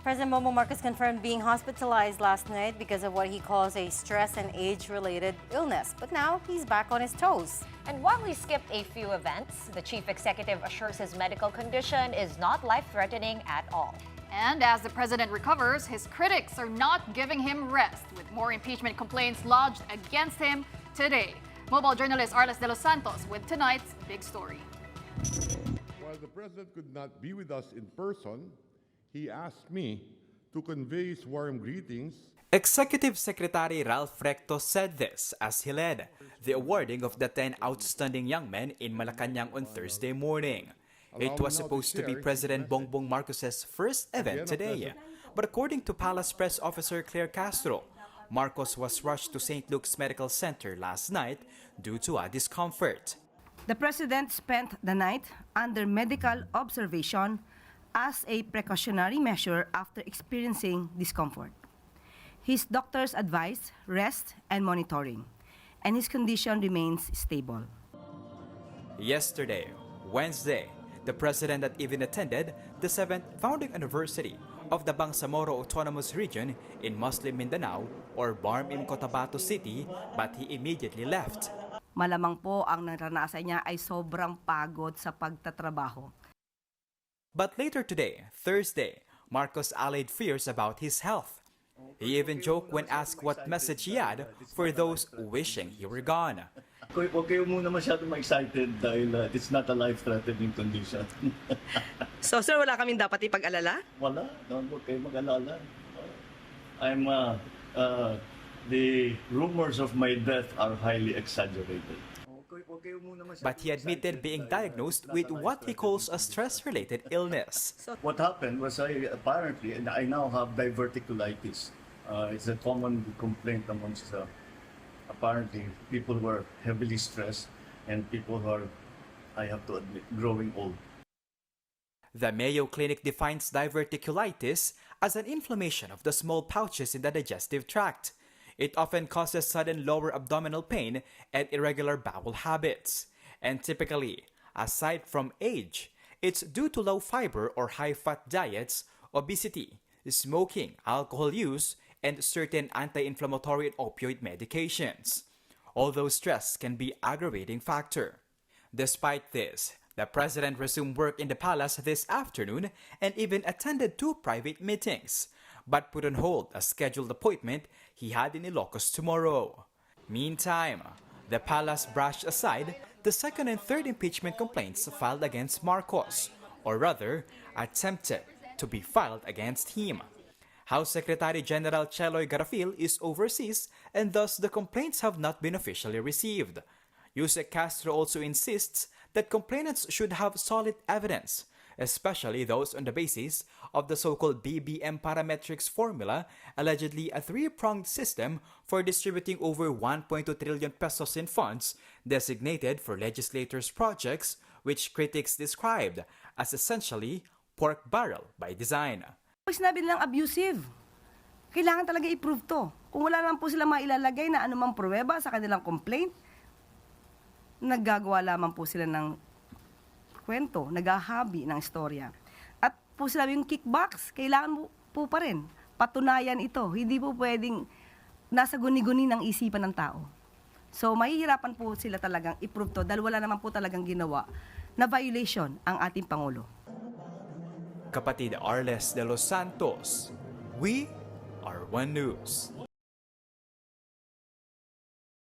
President Bongbong Marcos confirmed being hospitalized last night because of what he calls a stress and age-related illness. But now he's back on his toes. And while he skipped a few events, the chief executive assures his medical condition is not life-threatening at all. And as the president recovers, his critics are not giving him rest, with more impeachment complaints lodged against him today. Mobile journalist Arles Delos Santos with tonight's big story. While the president could not be with us in person, he asked me to convey his warm greetings. Executive Secretary Ralph Recto said this as he led the awarding of the 10 outstanding young men in Malacanang on Thursday morning. It was supposed to be President Bongbong Marcos' first event today. But according to Palace Press Officer Claire Castro, Marcos was rushed to St. Luke's Medical Center last night due to a discomfort. The president spent the night under medical observation as a precautionary measure after experiencing discomfort. His doctors advised rest and monitoring, and his condition remains stable. Yesterday, Wednesday, the president had even attended the 7th founding anniversary of the Bangsamoro Autonomous Region in Muslim Mindanao or BARM in Cotabato City, but he immediately left. Malamang po ang naranasan niya ay sobrang pagod sa pagtatrabaho. But later today, Thursday, Marcos allayed fears about his health. He even joked when asked what message he had for those wishing he were gone. Huwag kayo muna masyadong excited dahil it's not a life-threatening condition. So sir, wala kaming dapat ipag-alala? Wala, huwag kayo mag-alala. The rumors of my death are highly exaggerated. But he admitted being diagnosed with what he calls a stress-related illness. What happened was I now have diverticulitis. It's a common complaint amongst apparently people who are heavily stressed and people who are, I have to admit, growing old. The Mayo Clinic defines diverticulitis as an inflammation of the small pouches in the digestive tract. It often causes sudden lower abdominal pain and irregular bowel habits. And typically, aside from age, it's due to low fiber or high-fat diets, obesity, smoking, alcohol use, and certain anti-inflammatory and opioid medications. Although stress can be an aggravating factor. Despite this, the president resumed work in the palace this afternoon and even attended 2 private meetings, but put on hold a scheduled appointment he had in Ilocos tomorrow. Meantime, the palace brushed aside the 2nd and 3rd impeachment complaints filed against Marcos, or rather, attempted to be filed against him. House Secretary General Cheloy Garafil is overseas and thus the complaints have not been officially received. Yusek Castro also insists that complainants should have solid evidence, especially those on the basis of the so-called PBBM parametrics formula, allegedly a 3-pronged system for distributing over 1.2 trillion pesos in funds designated for legislators' projects, which critics described as essentially pork barrel by design. Sinabi nilang abusive. Kailangan talaga i-prove to. Kung wala naman po sila mailalagay na anumang pruweba sa kanilang complaint, naggagawa lamang po sila ng kwento, naghahabi ng istorya. At po sila yung kickbacks, kailangan po pa rin. Patunayan ito. Hindi po pwedeng nasa guni-guni ng isipan ng tao. So, mahihirapan po sila talagang i-prove to dahil wala naman po talagang ginawa na violation ang ating Pangulo. Kapatid Arles Delos Santos, we are One News.